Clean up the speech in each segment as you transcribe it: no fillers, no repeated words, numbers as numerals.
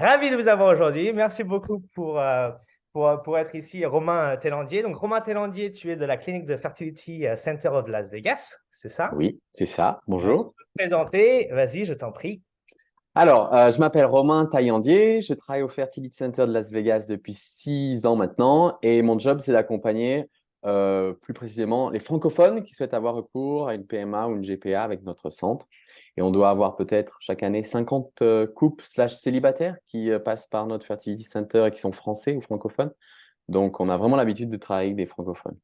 Ravi de vous avoir aujourd'hui. Merci beaucoup pour être ici, Romain Tellandier. Donc, Romain Tellandier, tu es de la clinique de Fertility Center of Las Vegas, c'est ça? Oui, c'est ça. Est-ce que Bonjour. tu peux te présenter? Vas-y, je t'en prie. Alors, je m'appelle Romain Taillandier. Je travaille au Fertility Center de Las Vegas depuis 6 ans maintenant. Et mon job, c'est d'accompagner plus précisément les francophones qui souhaitent avoir recours à une PMA ou une GPA avec notre centre. Et on doit avoir peut-être chaque année 50 couples slash célibataires qui passent par notre Fertility Center et qui sont français ou francophones. Donc, on a vraiment l'habitude de travailler avec des francophones.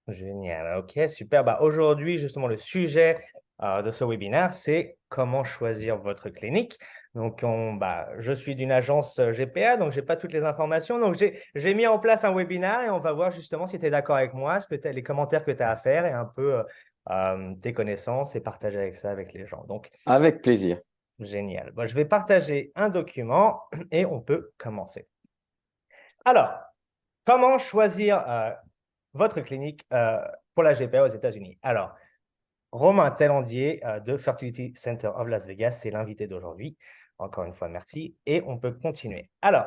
Génial. OK, super. Bah, aujourd'hui, justement, le sujet de ce webinaire, c'est comment choisir votre clinique. Donc, je suis d'une agence GPA, donc je n'ai pas toutes les informations. Donc, j'ai mis en place un webinaire et on va voir justement si tu es d'accord avec moi, les commentaires que tu as à faire et un peu tes connaissances et partager avec ça avec les gens. Donc, Avec plaisir. génial. Bon, je vais partager un document et on peut commencer. Alors, comment choisir votre clinique pour la GPA aux États-Unis? Alors, Romain Tellandier de Fertility Center of Las Vegas, c'est l'invité d'aujourd'hui. Encore une fois, merci. Et on peut continuer. Alors,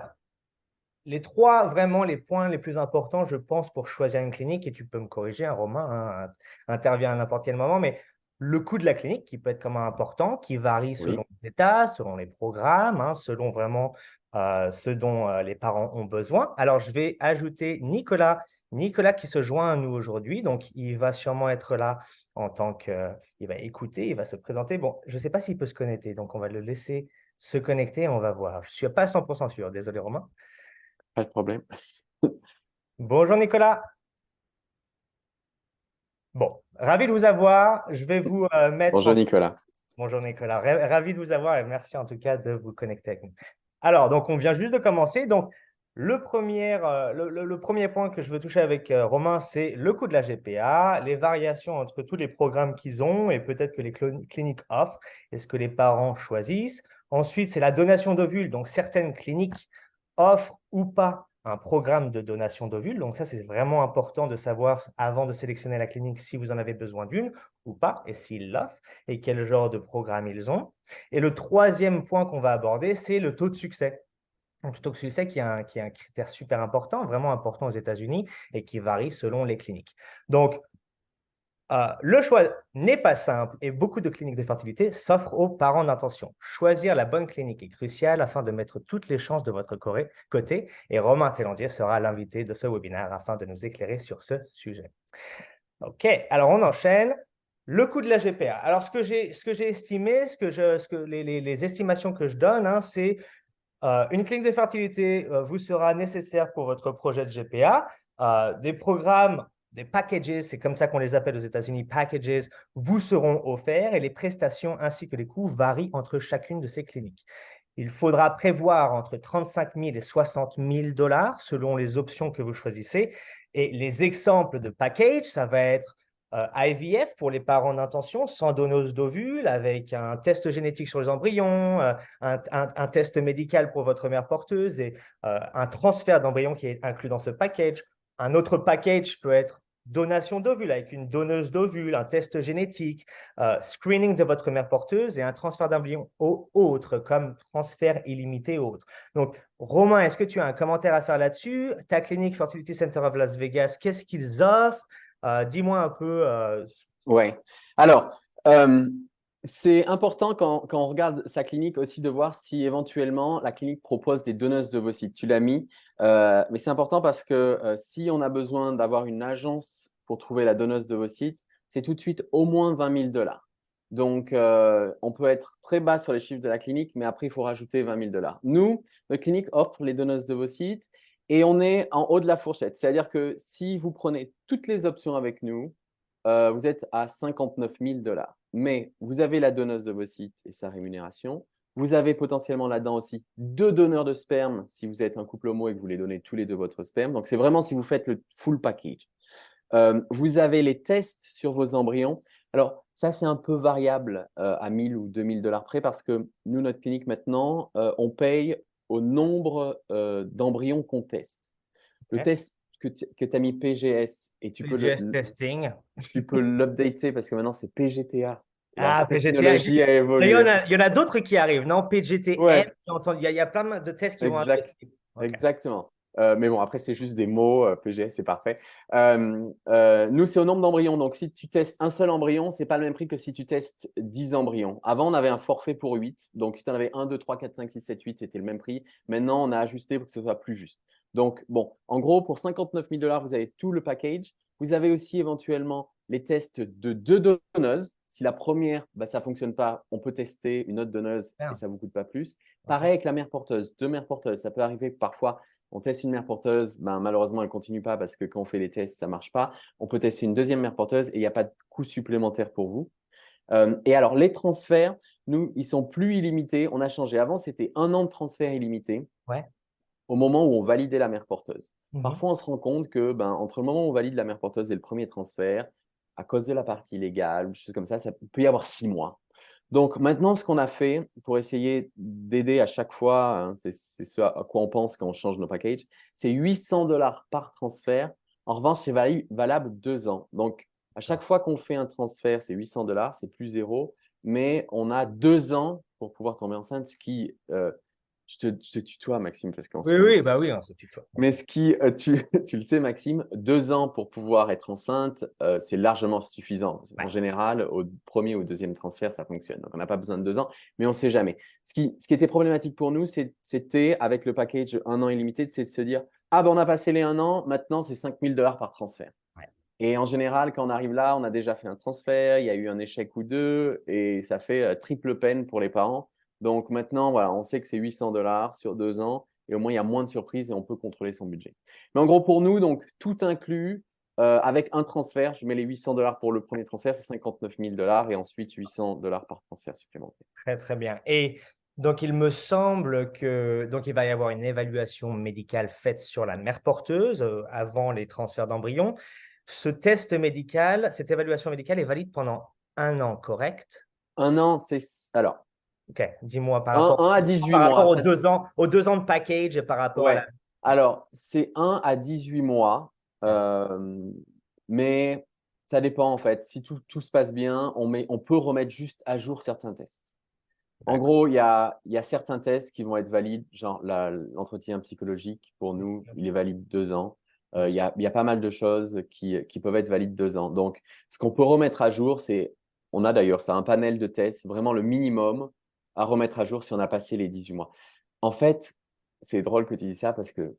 les points les plus importants, je pense, pour choisir une clinique, et tu peux me corriger, hein, Romain, intervient à n'importe quel moment, mais le coût de la clinique qui peut être quand même important, qui varie selon Oui. les États, selon les programmes, hein, selon vraiment ce dont les parents ont besoin. Alors, je vais ajouter Nicolas qui se joint à nous aujourd'hui. Donc, il va sûrement être là en tant que… il va écouter, il va se présenter. Bon, je ne sais pas s'il peut se connecter, donc on va le laisser se connecter et on va voir. Je ne suis pas à 100% sûr. Désolé, Romain. Pas de problème. Bonjour Nicolas. Bon, ravi de vous avoir. Je vais vous mettre Bonjour en… Nicolas. Bonjour Nicolas. Ravi de vous avoir et merci en tout cas de vous connecter avec nous. Alors, donc on vient juste de commencer. Donc, le premier point que je veux toucher avec Romain, c'est le coût de la GPA, les variations entre tous les programmes qu'ils ont et peut-être que les cliniques offrent et ce que les parents choisissent. Ensuite, c'est la donation d'ovules. Donc, certaines cliniques offrent ou pas un programme de donation d'ovules. Donc, ça, c'est vraiment important de savoir avant de sélectionner la clinique si vous en avez besoin d'une ou pas et s'ils l'offrent et quel genre de programme ils ont. Et le troisième point qu'on va aborder, c'est le taux de succès. Donc, le taux de succès qui est un critère super important, vraiment important aux États-Unis et qui varie selon les cliniques. Donc, le choix n'est pas simple et beaucoup de cliniques de fertilité s'offrent aux parents d'intention. Choisir la bonne clinique est crucial afin de mettre toutes les chances de votre côté et Romain Tellandier sera l'invité de ce webinaire afin de nous éclairer sur ce sujet. OK, alors on enchaîne. Le coût de la GPA. Alors, ce que j'ai estimé, les estimations que je donne, hein, c'est une clinique de fertilité vous sera nécessaire pour votre projet de GPA. Des programmes, des packages, c'est comme ça qu'on les appelle aux États-Unis, packages, vous seront offerts et les prestations ainsi que les coûts varient entre chacune de ces cliniques. Il faudra prévoir entre 35 000 et 60 000 dollars selon les options que vous choisissez. Et les exemples de package, ça va être IVF pour les parents d'intention sans donneuse d'ovules, avec un test génétique sur les embryons, un test médical pour votre mère porteuse et un transfert d'embryon qui est inclus dans ce package. Un autre package peut être donation d'ovules avec une donneuse d'ovules, un test génétique, screening de votre mère porteuse et un transfert d'embryon autre, comme transfert illimité autre. Donc, Romain, est-ce que tu as un commentaire à faire là-dessus? Ta clinique Fertility Center of Las Vegas, qu'est-ce qu'ils offrent? Dis-moi un peu. Ouais. Alors, c'est important quand on regarde sa clinique aussi de voir si éventuellement la clinique propose des donneuses d'ovocytes. Tu l'as mis, mais c'est important parce que si on a besoin d'avoir une agence pour trouver la donneuse d'ovocytes, c'est tout de suite au moins 20 000 dollars. Donc, on peut être très bas sur les chiffres de la clinique, mais après, il faut rajouter 20 000 dollars. Nous, notre clinique offre les donneuses d'ovocytes et on est en haut de la fourchette. C'est-à-dire que si vous prenez toutes les options avec nous, vous êtes à 59 000 dollars. Mais vous avez la donneuse d'ovocytes et sa rémunération. Vous avez potentiellement là-dedans aussi 2 donneurs de sperme si vous êtes un couple homo et que vous voulez donner tous les deux votre sperme. Donc, c'est vraiment si vous faites le full package. Vous avez les tests sur vos embryons. Alors, ça, c'est un peu variable à 1000 ou 2000 dollars près parce que nous, notre clinique maintenant, on paye au nombre d'embryons qu'on teste. Le OK. test que tu as mis PGS et PGS testing. tu peux l'updater parce que maintenant c'est PGTA. La Ah, PGTN. technologie a Mais évolué. il y en a d'autres qui arrivent, non? PGTN, Ouais, il y a plein de tests qui vont arriver. exact, OK. exactement. Mais bon, après, c'est juste des mots. PGS, c'est parfait. Nous, c'est au nombre d'embryons. Donc, si tu testes un seul embryon, ce n'est pas le même prix que si tu testes 10 embryons. Avant, on avait un forfait pour 8. Donc, si tu en avais 1, 2, 3, 4, 5, 6, 7, 8, c'était le même prix. Maintenant, on a ajusté pour que ce soit plus juste. Donc, bon, en gros, pour 59 000 $, vous avez tout le package. Vous avez aussi éventuellement les tests de 2 donneuses. Si la première, bah, ça ne fonctionne pas, on peut tester une autre donneuse et Bien. ça ne vous coûte pas plus. OK. Pareil avec la mère porteuse, 2 mères porteuses. Ça peut arriver que parfois, on teste une mère porteuse, ben, malheureusement, elle ne continue pas parce que quand on fait les tests, ça ne marche pas. On peut tester une deuxième mère porteuse et il n'y a pas de coût supplémentaire pour vous. Et alors, les transferts, nous, ils sont plus illimités. On a changé. Avant, c'était 1 an de transfert illimité Ouais. au moment où on validait la mère porteuse. Mhm. Parfois, on se rend compte que ben, entre le moment où on valide la mère porteuse et le premier transfert, à cause de la partie légale ou des choses comme ça peut y avoir 6 mois. Donc maintenant, ce qu'on a fait pour essayer d'aider à chaque fois, hein, c'est ce à quoi on pense quand on change nos packages, c'est 800 $ par transfert. En revanche, c'est valable 2 ans. Donc à chaque fois qu'on fait un transfert, c'est 800 $, c'est plus zéro, mais on a 2 ans pour pouvoir tomber enceinte, ce qui, je te tutoie, Maxime, parce qu'on se Oui, connaît. oui, bah oui, on se tutoie. Mais ce qui, tu le sais, Maxime, 2 ans pour pouvoir être enceinte, c'est largement suffisant. En Ouais. général, au premier ou deuxième transfert, ça fonctionne. Donc, on n'a pas besoin de 2 ans, mais on ne sait jamais. Ce qui était problématique pour nous, c'était avec le package 1 an illimité, c'est de se dire, ah ben on a passé les 1 an, maintenant c'est 5 000 $ par transfert. Ouais. Et en général, quand on arrive là, on a déjà fait un transfert, il y a eu un échec ou deux, et ça fait triple peine pour les parents. Donc maintenant, voilà, on sait que c'est 800 $ sur 2 ans, et au moins il y a moins de surprises et on peut contrôler son budget. Mais en gros, pour nous, donc tout inclus, avec un transfert, je mets les 800 $ pour le premier transfert, c'est 59 000 $, et ensuite 800 $ par transfert supplémentaire. Très, très bien. Et donc, il me semble que donc il va y avoir une évaluation médicale faite sur la mère porteuse avant les transferts d'embryons. Ce test médical, cette évaluation médicale est valide pendant 1 an, correct? 1 an, c'est alors OK. Dis-moi un à 18 par rapport mois. Ça, aux 2 ans de package et par rapport à la. ouais. Alors, c'est 1 à 18 mois, Ouais. euh, mais ça dépend en fait. Si tout se passe bien, on peut remettre juste à jour certains tests. En D'accord. gros, il y a certains tests qui vont être valides, genre l'entretien psychologique, pour nous, il est valide 2 ans. Il y a pas mal de choses qui peuvent être valides 2 ans. Donc, ce qu'on peut remettre à jour, on a d'ailleurs ça, un panel de tests, vraiment le minimum à remettre à jour si on a passé les 18 mois. En fait, c'est drôle que tu dis ça parce que,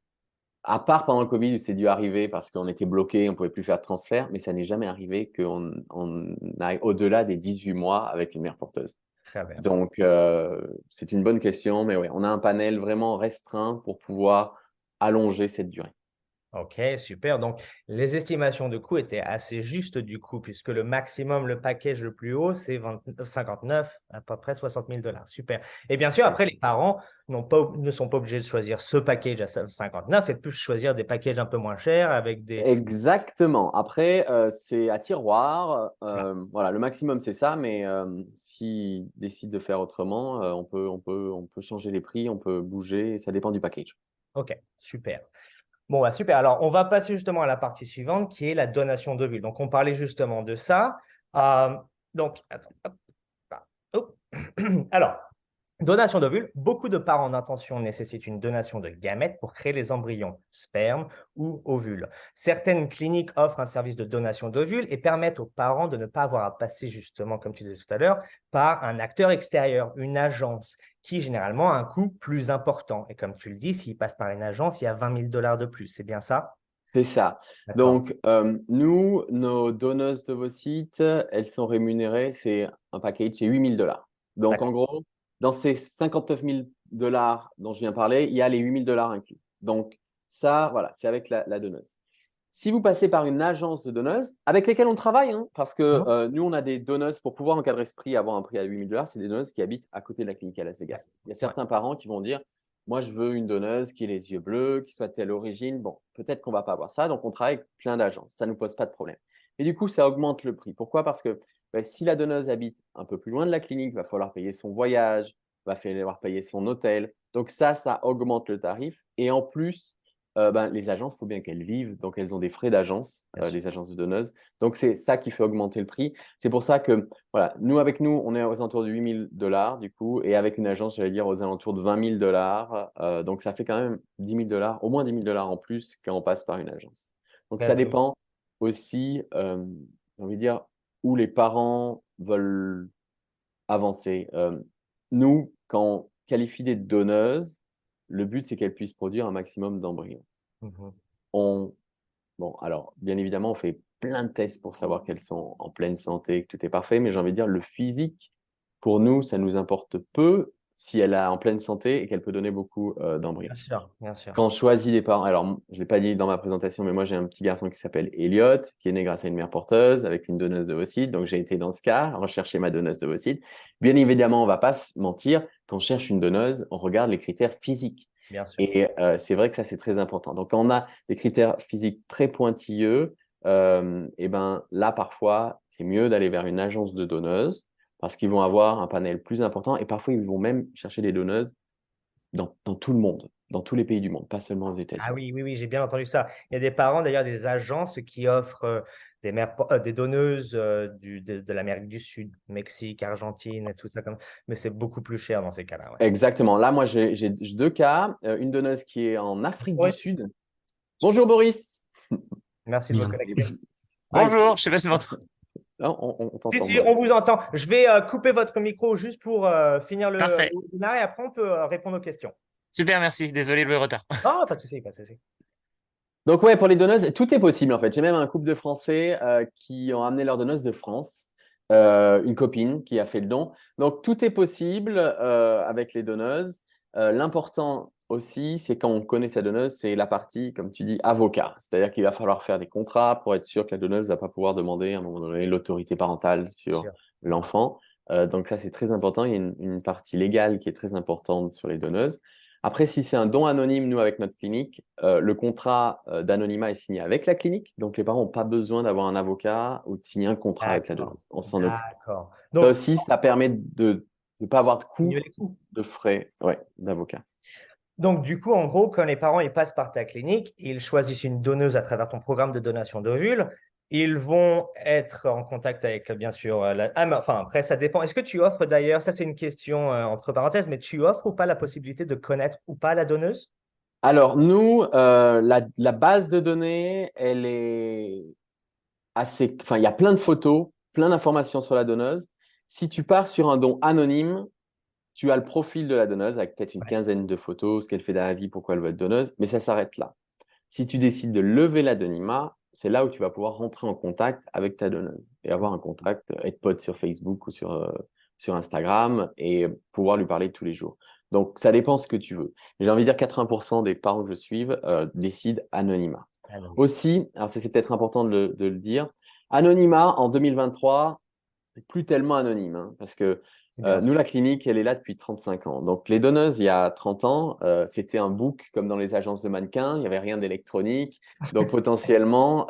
à part pendant le Covid où c'est dû arriver parce qu'on était bloqué, on ne pouvait plus faire de transfert, mais ça n'est jamais arrivé qu'on aille au-delà des 18 mois avec une mère porteuse. Très bien. Donc, c'est une bonne question, mais oui, on a un panel vraiment restreint pour pouvoir allonger cette durée. OK, super. Donc, les estimations de coûts étaient assez justes du coup, puisque le maximum, le package le plus haut, c'est 59, à peu près 60 000 $. Super. Et bien sûr, après, les Exactement. parents ne sont pas obligés de choisir ce package à 59 et peuvent choisir des packages un peu moins chers avec des. Exactement. Après, c'est à tiroir. Voilà. Voilà, le maximum, c'est ça, mais s'ils décident de faire autrement, on peut changer les prix, on peut bouger, ça dépend du package. OK, super. Bon, bah, super. Alors, on va passer justement à la partie suivante qui est la donation d'ovules. Donc, on parlait justement de ça. Euh, donc, attends, hop, ah, hop. Alors, donation d'ovules, beaucoup de parents d'intention nécessitent une donation de gamètes pour créer les embryons, sperme ou ovules. Certaines cliniques offrent un service de donation d'ovules et permettent aux parents de ne pas avoir à passer justement, comme tu disais tout à l'heure, par un acteur extérieur, une agence, qui généralement a un coût plus important. Et comme tu le dis, s'ils passent par une agence, il y a 20 000 $ de plus. C'est bien ça? C'est ça. D'accord. Donc, nous, nos donneuses d'ovocytes, elles sont rémunérées, c'est un package, c'est 8 000 $. Donc, en D'accord. gros, dans ces 59 000 $ dont je viens de parler, il y a les 8 000 $ inclus. Donc, ça, voilà, c'est avec la donneuse. Si vous passez par une agence de donneuses, avec lesquelles on travaille, hein, parce que Mhm. nous, on a des donneuses pour pouvoir encadrer ce prix, avoir un prix à 8 000 $, c'est des donneuses qui habitent à côté de la clinique à Las Ouais. Vegas. Il y a Ouais. certains parents qui vont dire, moi, je veux une donneuse qui ait les yeux bleus, qui soit de telle origine. Bon, peut-être qu'on ne va pas avoir ça, donc on travaille avec plein d'agences. Ça ne nous pose pas de problème. Et du coup, ça augmente le prix. Pourquoi? Parce que si la donneuse habite un peu plus loin de la clinique, il va falloir payer son voyage, il va falloir payer son hôtel. Donc ça augmente le tarif. Et en plus, les agences, il faut bien qu'elles vivent, donc elles ont des frais d'agence, Bien sûr. les agences de donneuses. Donc, c'est ça qui fait augmenter le prix. C'est pour ça que, voilà, avec nous, on est aux alentours de 8 000 $ du coup, et avec une agence, j'allais dire aux alentours de 20 000 $. Donc, ça fait quand même 10 000 $, au moins 10 000 $ en plus quand on passe par une agence. Donc, ça Ben, dépend aussi, j'ai envie de dire, où les parents veulent avancer. Nous, quand on qualifie des donneuses, le but, c'est qu'elles puissent produire un maximum d'embryons. mhm. On... Bon, alors, bien évidemment, on fait plein de tests pour savoir qu'elles sont en pleine santé, que tout est parfait, mais j'ai envie de dire, le physique, pour nous, ça nous importe peu si elle est en pleine santé et qu'elle peut donner beaucoup d'embryons. Bien sûr, bien sûr. Quand on choisit des parents, alors je ne l'ai pas dit dans ma présentation, mais moi j'ai un petit garçon qui s'appelle Elliot, qui est né grâce à une mère porteuse avec une donneuse d'ovocytes. Donc j'ai été dans ce cas, rechercher ma donneuse d'ovocytes. Bien évidemment, on ne va pas se mentir, quand on cherche une donneuse, on regarde les critères physiques. Bien sûr. Et c'est vrai que ça, c'est très important. Donc quand on a des critères physiques très pointilleux, et ben là, parfois, c'est mieux d'aller vers une agence de donneuses parce qu'ils vont avoir un panel plus important et parfois, ils vont même chercher des donneuses dans tout le monde, dans tous les pays du monde, pas seulement aux Ah États-Unis. oui, oui, oui, j'ai bien entendu ça. Il y a des parents, d'ailleurs, des agences qui offrent des donneuses de l'Amérique du Sud, Mexique, Argentine, et tout ça. Mais c'est beaucoup plus cher dans ces cas-là. Ouais. Exactement. Là, moi, j'ai deux cas. Une donneuse qui est en Afrique du Boris, Sud. Bonjour, Boris. merci de vous Merde. connecter. Aïe, Bonjour, je sais pas si votre... non, on Si, t'entend, si, on Boris. vous entend. Je vais couper votre micro juste pour finir le Parfait. webinaire et après, on peut répondre aux questions. Super, merci. Désolé le retard. Non, pas de souci, pas de souci. Donc, ouais, pour les donneuses, tout est possible, en fait. J'ai même un couple de Français qui ont amené leur donneuse de France, une copine qui a fait le don. Donc, tout est possible avec les donneuses. L'important aussi, c'est quand on connaît sa donneuse, c'est la partie, comme tu dis, avocat. C'est-à-dire qu'il va falloir faire des contrats pour être sûr que la donneuse ne va pas pouvoir demander à un moment donné l'autorité parentale Bien sur sûr. l'enfant. Donc, ça, c'est très important. Il y a une partie légale qui est très importante sur les donneuses. Après, si c'est un don anonyme, nous, avec notre clinique, le contrat d'anonymat est signé avec la clinique. Donc, les parents n'ont pas besoin d'avoir un avocat ou de signer un contrat avec la D'accord. donneuse. On s'en occupe. D'accord. Ça Donc, aussi, ça permet de ne pas avoir de coûts diminuer les coûts. de frais, ouais, d'avocat. Donc, du coup, en gros, quand les parents ils passent par ta clinique, ils choisissent une donneuse à travers ton programme de donation d'ovules. Ils vont être en contact avec, bien sûr, ah, mais enfin, après, ça dépend. Est-ce que tu offres d'ailleurs, ça c'est une question entre parenthèses, mais tu offres ou pas la possibilité de connaître ou pas la donneuse? Alors, nous, la base de données, elle est assez. Enfin, il y a plein de photos, plein d'informations sur la donneuse. Si tu pars sur un don anonyme, tu as le profil de la donneuse avec peut-être une Ouais. quinzaine de photos, ce qu'elle fait dans la vie, pourquoi elle veut être donneuse, mais ça s'arrête là. Si tu décides de lever l'anonymat, c'est là où tu vas pouvoir rentrer en contact avec ta donneuse et avoir un contact, être pote sur Facebook ou sur Instagram et pouvoir lui parler tous les jours. Donc, ça dépend ce que tu veux. J'ai envie de dire 80% des parents que je suive décident anonymat. Anonyme. Aussi, alors c'est peut-être important de le dire, anonymat en 2023, c'est plus tellement anonyme, hein, parce que C'est bien ça. nous, la clinique, elle est là depuis 35 ans. Donc, les donneuses, il y a 30 ans, c'était un book comme dans les agences de mannequins, il n'y avait rien d'électronique. Donc, potentiellement,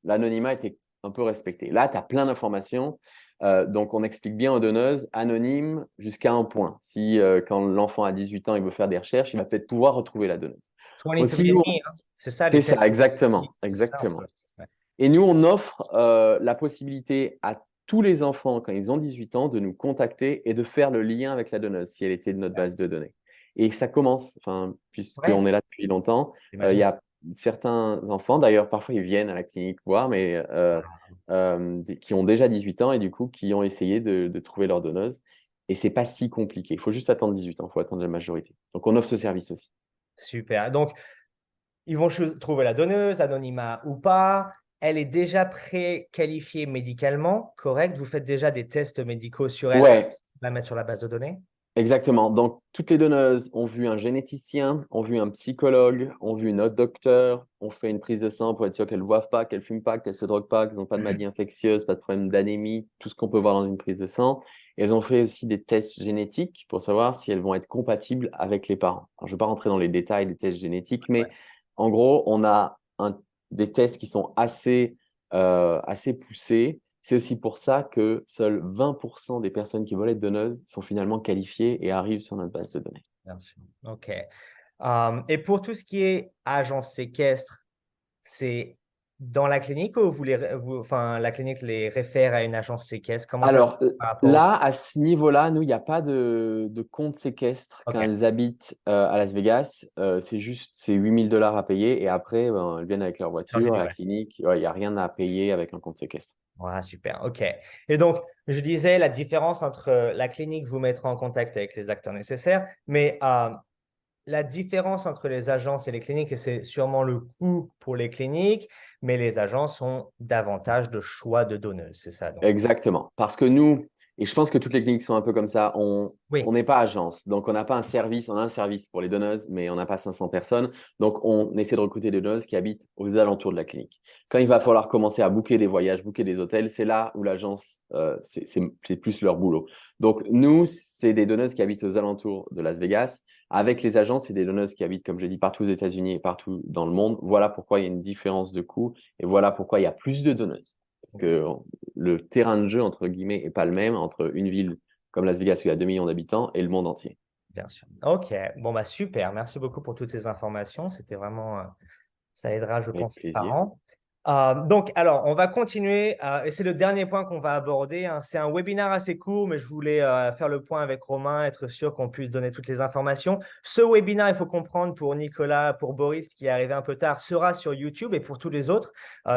l'anonymat était un peu respecté. Là, tu as plein d'informations. Donc, on explique bien aux donneuses, anonyme jusqu'à un point. Si, quand l'enfant a 18 ans, il veut faire des recherches, il va peut-être pouvoir retrouver la donneuse. Aussi, nous, 23andMe, hein. C'est ça c'est les tests. ça, exactement, C'est ça un exactement. peu. Ouais. Et nous, on offre la possibilité à tous les enfants, quand ils ont 18 ans, de nous contacter et de faire le lien avec la donneuse si elle était de notre base de données. Et ça commence, enfin, Ouais, puisqu'on est là depuis longtemps, il y j'imagine. a certains enfants, d'ailleurs, parfois ils viennent à la clinique voir, mais qui ont déjà 18 ans et du coup, qui ont essayé de trouver leur donneuse. Et c'est pas si compliqué. Il faut juste attendre 18 ans, il faut attendre la majorité. Donc, on offre ce service aussi. Super. Donc, ils vont trouver la donneuse, anonymat ou pas. Elle est déjà pré-qualifiée médicalement, correct? Vous faites déjà des tests médicaux sur elle, Ouais, la mettre sur la base de données? exactement. Donc, toutes les donneuses ont vu un généticien, ont vu un psychologue, ont vu une autre docteur, ont fait une prise de sang pour être sûr qu'elles ne boivent pas, qu'elles ne fument pas, qu'elles ne se droguent pas, qu'elles n'ont pas de maladie infectieuse, pas de problème d'anémie, tout ce qu'on peut voir dans une prise de sang. Et elles ont fait aussi des tests génétiques pour savoir si elles vont être compatibles avec les parents. Alors, je ne vais pas rentrer dans les détails des tests génétiques, mais en gros, on a des tests qui sont assez poussés. C'est aussi pour ça que seuls 20% des personnes qui veulent être donneuses sont finalement qualifiées et arrivent sur notre base de données. Bien sûr. OK. Et pour tout ce qui est agence séquestre, c'est dans la clinique ou enfin, la clinique les réfère à une agence séquestre? Comment ça se passe Alors par rapport au... là, à ce niveau-là, nous, il n'y a pas de compte séquestre quand OK, elles habitent à Las Vegas. C'est juste, c'est $8 000 à payer et après, ben, elles viennent avec leur changer voiture à du la reste. clinique. Ouais, il n'y a rien à payer avec un compte séquestre. Voilà, super. OK. Et donc, je disais la différence entre la clinique vous mettra en contact avec les acteurs nécessaires, mais la différence entre les agences et les cliniques, et c'est sûrement le coût pour les cliniques, mais les agences ont davantage de choix de donneuses, c'est ça donc? Exactement. Parce que nous, et je pense que toutes les cliniques sont un peu comme ça, on Oui, n'est pas agence. Donc, on n'a pas un service. On a un service pour les donneuses, mais on n'a pas 500 personnes. Donc, on essaie de recruter des donneuses qui habitent aux alentours de la clinique. Quand il va falloir commencer à booker des voyages, booker des hôtels, c'est là où l'agence, c'est plus leur boulot. Donc, nous, c'est des donneuses qui habitent aux alentours de Las Vegas. Avec les agences, c'est des donneuses qui habitent, comme je dis, partout aux États-Unis et partout dans le monde. Voilà pourquoi il y a une différence de coût et voilà pourquoi il y a plus de donneuses. Parce que le terrain de jeu, entre guillemets, n'est pas le même entre une ville comme Las Vegas où il y a 2 millions d'habitants et le monde entier. bien sûr. OK. Bon, bah super. Merci beaucoup pour toutes ces informations. C'était vraiment, ça aidera, je Avec pense, les plaisir. parents. Donc, alors, on va continuer, et c'est le dernier point qu'on va aborder, hein. C'est un webinaire assez court, mais je voulais faire le point avec Romain, être sûr qu'on puisse donner toutes les informations. Ce webinaire, il faut comprendre pour Nicolas, pour Boris, qui est arrivé un peu tard, sera sur YouTube, et pour tous les autres,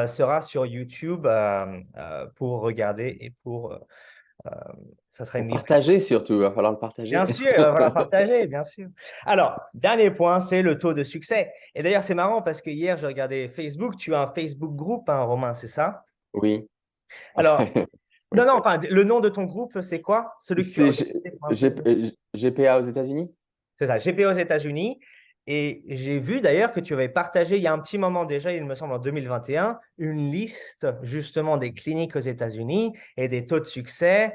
sera sur YouTube pour regarder et pour... euh, ça sera Pour une livraison. partager surtout, il va falloir le Bien partager. sûr, il va falloir partager, bien sûr. Alors, dernier point, c'est le taux de succès. Et d'ailleurs, c'est marrant parce que hier, j'ai regardé Facebook. Tu as un Facebook groupe, hein, Romain, c'est ça? Oui. Alors, non, Oui. non, enfin, le nom de ton groupe, c'est quoi? Celui que tu as C'est organisé pour un peu de... GPA aux États-Unis? C'est ça, GP aux États-Unis. Et j'ai vu d'ailleurs que tu avais partagé il y a un petit moment déjà, il me semble en 2021, une liste justement des cliniques aux États-Unis et des taux de succès.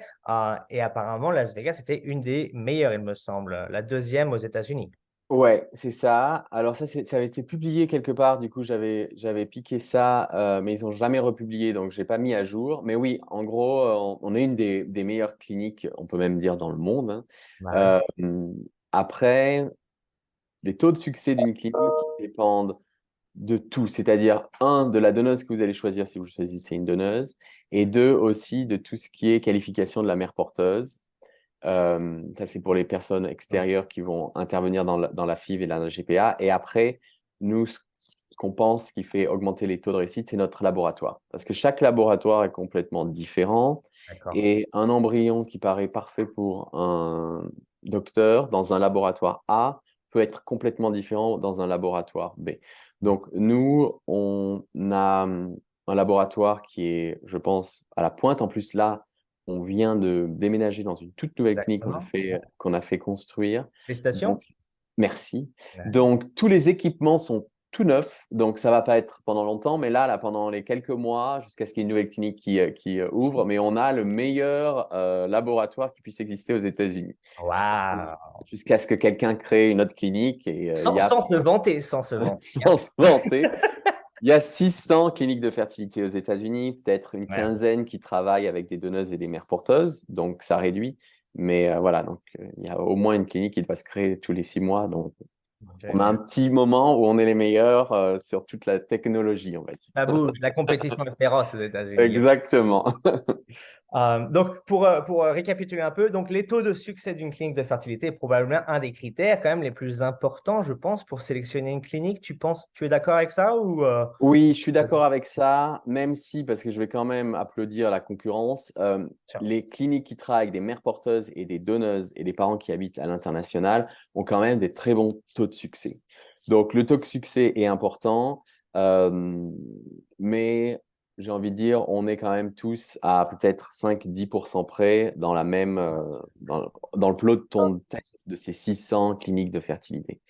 Et apparemment, Las Vegas était une des meilleures, il me semble, la deuxième aux États-Unis. Ouais, c'est ça. Alors ça avait été publié quelque part. Du coup, j'avais piqué ça, mais ils n'ont jamais republié, donc je l'ai pas mis à jour. Mais oui, en gros, on est une des meilleures cliniques, on peut même dire dans le monde, hein. Bah ouais. Après, les taux de succès d'une clinique dépendent de tout, c'est-à-dire, un, de la donneuse que vous allez choisir si vous choisissez une donneuse, et deux, aussi de tout ce qui est qualification de la mère porteuse. Ça, c'est pour les personnes extérieures qui vont intervenir dans la FIV et la GPA. Et après, nous, ce qu'on pense qui fait augmenter les taux de réussite, c'est notre laboratoire. Parce que chaque laboratoire est complètement différent. D'accord. Et un embryon qui paraît parfait pour un docteur dans un laboratoire A peut être complètement différent dans un laboratoire B. Donc, nous, on a un laboratoire qui est, je pense, à la pointe. En plus, là, on vient de déménager dans une toute nouvelle clinique Exactement. qu'on a fait construire. Félicitations. Donc, merci. Merci. Donc, tous les équipements sont tout neufs. Donc, ça va pas être pendant longtemps, mais là, pendant les quelques mois, jusqu'à ce qu'il y ait une nouvelle clinique qui ouvre, mais on a le meilleur laboratoire qui puisse exister aux États-Unis. Waouh. Jusqu'à ce que quelqu'un crée une autre clinique et il y a, Sans se vanter, sans se vanter, bien sans sûr. se vanter, il y a 600 cliniques de fertilité aux États-Unis, peut-être une Ouais. quinzaine qui travaillent avec des donneuses et des mères porteuses, donc ça réduit. Mais voilà, donc il y a au moins une clinique qui doit se créer tous les 6 mois. Donc on a un Génial. petit moment où on est les meilleurs sur toute la technologie, on va dire. Ça bouge. La compétition est féroce aux États-Unis. Exactement. Donc, pour récapituler un peu, donc les taux de succès d'une clinique de fertilité est probablement un des critères quand même les plus importants, je pense, pour sélectionner une clinique. Tu es d'accord avec ça ou Oui, je suis d'accord avec ça, même si, parce que je vais quand même applaudir la concurrence, Tiens, les cliniques qui travaillent avec des mères porteuses et des donneuses et des parents qui habitent à l'international ont quand même des très bons taux de succès. Donc, le taux de succès est important, mais j'ai envie de dire, on est quand même tous à peut-être 5-10% près dans la même, dans le peloton de tête de ces 600 cliniques de fertilité.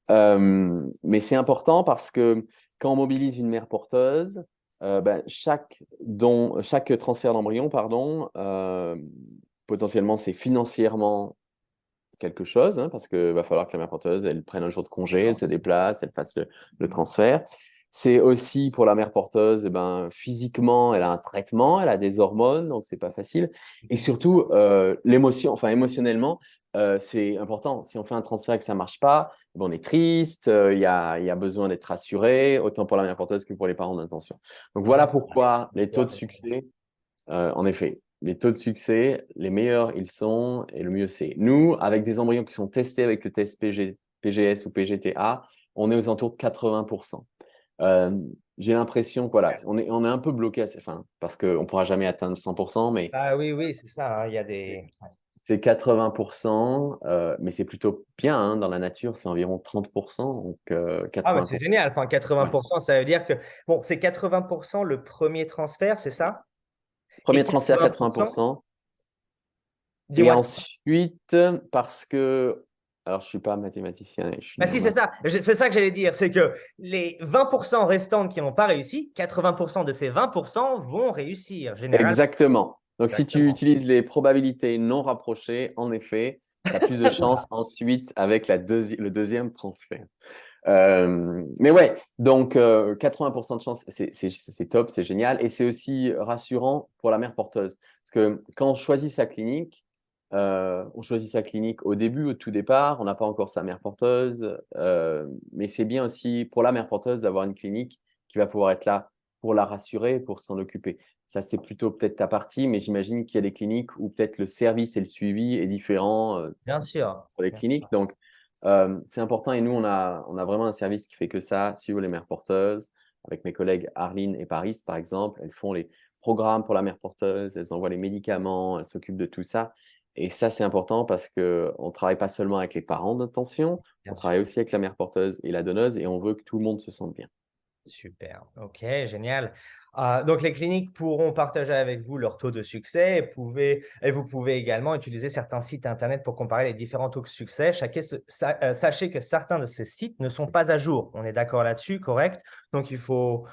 Mais c'est important parce que quand on mobilise une mère porteuse, chaque transfert d'embryon, pardon, potentiellement c'est financièrement quelque chose, hein, parce qu'il va falloir que la mère porteuse, elle prenne un jour de congé, elle se déplace, elle fasse le transfert. C'est aussi pour la mère porteuse, physiquement, elle a un traitement, elle a des hormones, donc c'est pas facile. Et surtout, l'émotion, enfin émotionnellement, c'est important. Si on fait un transfert et que ça ne marche pas, bon, on est triste, il y a besoin d'être rassuré, autant pour la mère porteuse que pour les parents d'intention. Donc voilà pourquoi les taux de succès, en effet, les taux de succès, les meilleurs ils sont et le mieux c'est. Nous, avec des embryons qui sont testés avec le test PGS ou PGTA, on est aux alentours de 80%. J'ai l'impression que voilà, on est un peu bloqué, enfin, parce qu'on ne pourra jamais atteindre 100%, mais Ah oui, oui, c'est ça, hein, il y a des… c'est 80%, mais c'est plutôt bien, hein, dans la nature, c'est environ 30%, donc Ah, mais c'est 80%. génial. Enfin, Ouais. 80%, ça veut dire que, bon, c'est 80% le premier transfert, c'est ça? Et Premier transfert, 80%, 80%. Et dis-moi. ensuite, parce que, alors je ne suis pas mathématicien, et je suis Bah né si, en c'est Inde. ça. C'est ça que j'allais dire. C'est que les 20% restants qui n'ont pas réussi, 80% de ces 20% vont réussir, généralement. Exactement. Donc, si tu Exactement. utilises les probabilités non rapprochées, en effet, tu as plus de chances ensuite avec le deuxième transfert. Mais ouais, donc 80% de chance, c'est top, c'est génial. Et c'est aussi rassurant pour la mère porteuse. Parce que quand on choisit sa clinique au début, au tout départ, on n'a pas encore sa mère porteuse. Mais c'est bien aussi pour la mère porteuse d'avoir une clinique qui va pouvoir être là pour la rassurer, pour s'en occuper. Ça, c'est plutôt peut-être ta partie, mais j'imagine qu'il y a des cliniques où peut-être le service et le suivi est différent Bien sûr. pour les Bien cliniques. sûr. Donc, c'est important. Et nous, on a vraiment un service qui fait que ça, suivre les mères porteuses. Avec mes collègues Arline et Paris, par exemple, elles font les programmes pour la mère porteuse, elles envoient les médicaments, elles s'occupent de tout ça. Et ça, c'est important parce qu'on ne travaille pas seulement avec les parents d'intention, on Bien sûr. travaille aussi avec la mère porteuse et la donneuse et on veut que tout le monde se sente bien. Super. OK, génial. Donc, les cliniques pourront partager avec vous leur taux de succès et vous pouvez également utiliser certains sites Internet pour comparer les différents taux de succès. Sachez que certains de ces sites ne sont pas à jour. On est d'accord là-dessus, correct? Donc, il faut…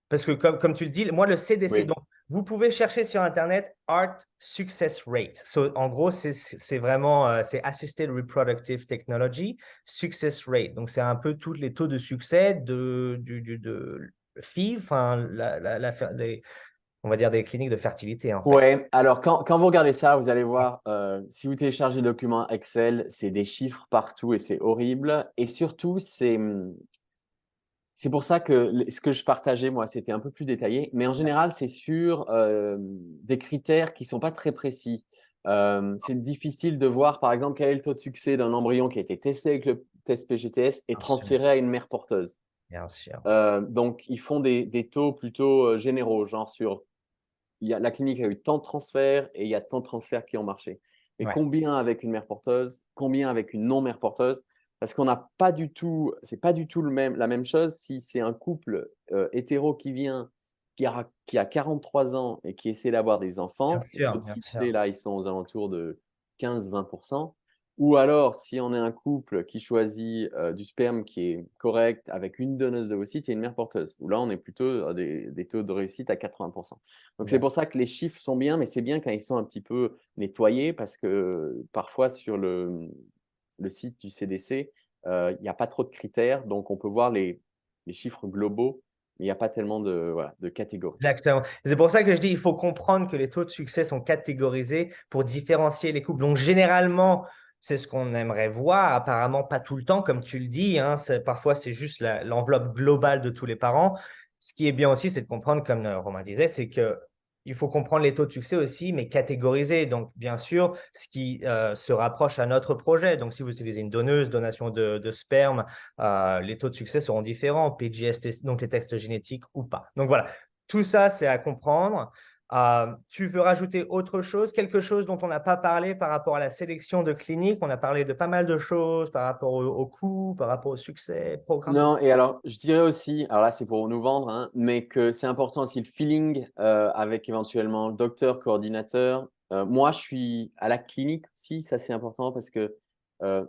Parce que comme tu le dis, moi, le CDC, Oui. donc vous pouvez chercher sur Internet Art Success Rate. En gros, c'est vraiment, c'est Assisted Reproductive Technology Success Rate. Donc, c'est un peu tous les taux de succès de FIV, enfin, on va dire des cliniques de fertilité, en fait. Ouais, alors quand vous regardez ça, vous allez voir, si vous téléchargez le document Excel, c'est des chiffres partout et c'est horrible. Et surtout, c'est pour ça que ce que je partageais, moi, c'était un peu plus détaillé. Mais en général, c'est sur des critères qui ne sont pas très précis. C'est difficile de voir, par exemple, quel est le taux de succès d'un embryon qui a été testé avec le test PGTS et Bien sûr. transféré à une mère porteuse. Bien sûr. Donc, ils font des taux plutôt généraux, genre la clinique a eu tant de transferts et il y a tant de transferts qui ont marché. Et Ouais. combien avec une mère porteuse, combien avec une non-mère porteuse? Parce qu'on n'a pas du tout, c'est pas du tout la même chose si c'est un couple hétéro qui vient, qui a 43 ans et qui essaie d'avoir des Bien enfants. Les taux sûr. de Bien succès, sûr. là, ils sont aux alentours de 15-20%. Ou alors, si on est un couple qui choisit du sperme qui est correct avec une donneuse d'ovocytes et une mère porteuse, où là, on est plutôt à des taux de réussite à 80%. Donc, c'est pour ça que les chiffres sont bien, mais c'est bien quand ils sont un petit peu nettoyés parce que parfois, sur le site du CDC, il n'y a pas trop de critères. Donc, on peut voir les chiffres globaux, mais il n'y a pas tellement voilà, de catégories. Exactement. C'est pour ça que je dis, il faut comprendre que les taux de succès sont catégorisés pour différencier les couples. Donc, généralement, c'est ce qu'on aimerait voir. Apparemment, pas tout le temps, comme tu le dis, hein. Parfois, c'est juste l'enveloppe globale de tous les parents. Ce qui est bien aussi, c'est de comprendre, comme Romain disait, c'est que il faut comprendre les taux de succès aussi, mais catégorisés. Donc, bien sûr, ce qui se rapproche à notre projet. Donc, si vous utilisez une donneuse, donation de sperme, les taux de succès seront différents, PGS, donc les textes génétiques ou pas. Donc, voilà. Tout ça, c'est à comprendre. Tu veux rajouter autre chose, quelque chose dont on n'a pas parlé par rapport à la sélection de cliniques? On a parlé de pas mal de choses par rapport au coût, par rapport au succès, programme. Non, et alors, je dirais aussi, alors là, c'est pour nous vendre, hein, mais que c'est important aussi le feeling avec éventuellement le docteur, coordinateur. Moi, je suis à la clinique aussi, ça c'est important parce que euh,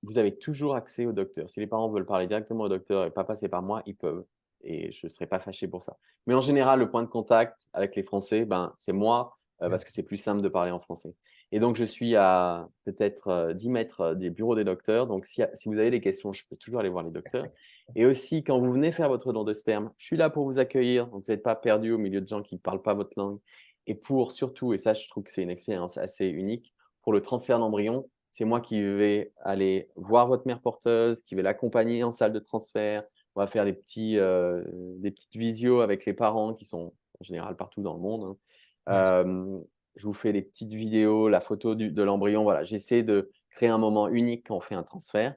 vous avez toujours accès au docteur. Si les parents veulent parler directement au docteur et pas passer par moi, ils peuvent. Et je ne serai pas fâché pour ça. Mais en général, le point de contact avec les Français, ben, c'est moi, parce que c'est plus simple de parler en français. Et donc, je suis à peut-être 10 mètres des bureaux des docteurs. Donc, si vous avez des questions, je peux toujours aller voir les docteurs. Et aussi, quand vous venez faire votre don de sperme, je suis là pour vous accueillir. Donc, vous n'êtes pas perdu au milieu de gens qui ne parlent pas votre langue. Et pour surtout, et ça, je trouve que c'est une expérience assez unique, pour le transfert d'embryon, c'est moi qui vais aller voir votre mère porteuse, qui vais l'accompagner en salle de transfert. On va faire des petites visios avec les parents qui sont en général partout dans le monde, hein. Je vous fais des petites vidéos, la photo de l'embryon. Voilà, j'essaie de créer un moment unique quand on fait un transfert.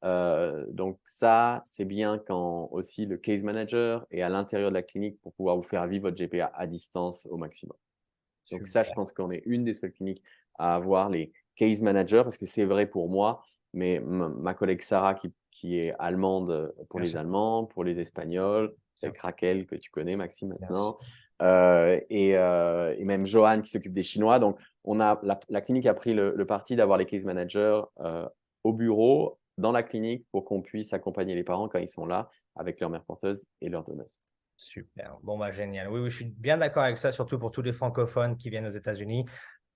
Donc ça, c'est bien quand aussi le case manager est à l'intérieur de la clinique pour pouvoir vous faire vivre votre GPA à distance au maximum. Donc ça, je pense qu'on est une des seules cliniques à avoir les case managers, parce que c'est vrai pour moi, mais ma collègue Sarah, qui est allemande pour les Allemands, pour les Espagnols, avec Raquel, que tu connais, Maxime, maintenant, et même Johan, qui s'occupe des Chinois. Donc, la clinique a pris le parti d'avoir les case managers au bureau, dans la clinique, pour qu'on puisse accompagner les parents quand ils sont là, avec leur mère porteuse et leur donneuse. Super. Bon, bah, génial. Oui, oui, je suis bien d'accord avec ça, surtout pour tous les francophones qui viennent aux États-Unis.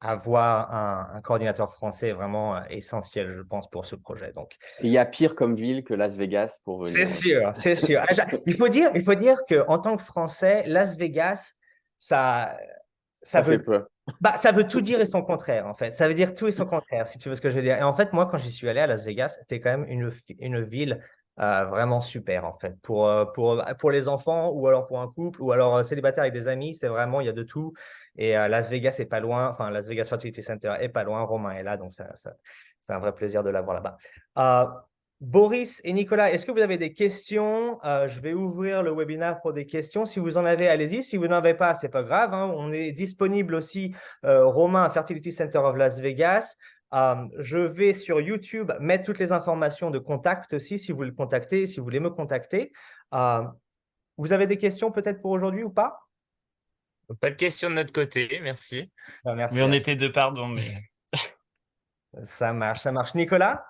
Avoir un coordinateur français est vraiment essentiel, je pense, pour ce projet. Donc, Et il y a pire comme ville que Las Vegas pour venir. c'est sûr, c'est sûr. Il faut dire qu'en tant que Français, Las Vegas, ça fait veut, peur. ça veut tout dire et son contraire, en fait. Ça veut dire tout et son contraire, si tu veux ce que je veux dire. Et en fait, moi, quand j'y suis allé à Las Vegas, c'était quand même une ville vraiment super, en fait. Pour les enfants, ou alors pour un couple, ou alors célibataire avec des amis, c'est vraiment, il y a de tout. Et Las Vegas est pas loin, enfin, Las Vegas Fertility Center est pas loin, Romain est là, donc c'est un vrai plaisir de l'avoir là-bas. Boris et Nicolas, est-ce que vous avez des questions? Je vais ouvrir le webinaire pour des questions. Si vous en avez, allez-y. Si vous n'en avez pas, c'est pas grave, hein. On est disponible aussi, Romain, Fertility Center of Las Vegas. Je vais sur YouTube mettre toutes les informations de contact aussi, si vous le contactez, si vous voulez me contacter. Vous avez des questions peut-être pour aujourd'hui ou pas? Pas de questions de notre côté, merci. Merci. Mais on était deux, pardon. Mais... Ça marche, ça marche. Nicolas?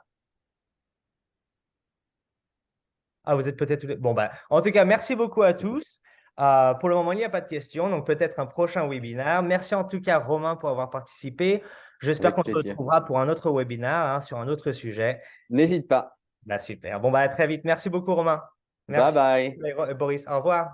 Ah, vous êtes peut-être tous les... Bon, en tout cas, merci beaucoup à tous. Pour le moment, il n'y a pas de questions, donc peut-être un prochain webinaire. Merci en tout cas, Romain, pour avoir participé. J'espère Avec qu'on se plaisir. retrouvera pour un autre webinaire, hein, sur un autre sujet. N'hésite pas. Super. Bon, à très vite. Merci beaucoup, Romain. Bye Merci, bye. Boris. Au revoir.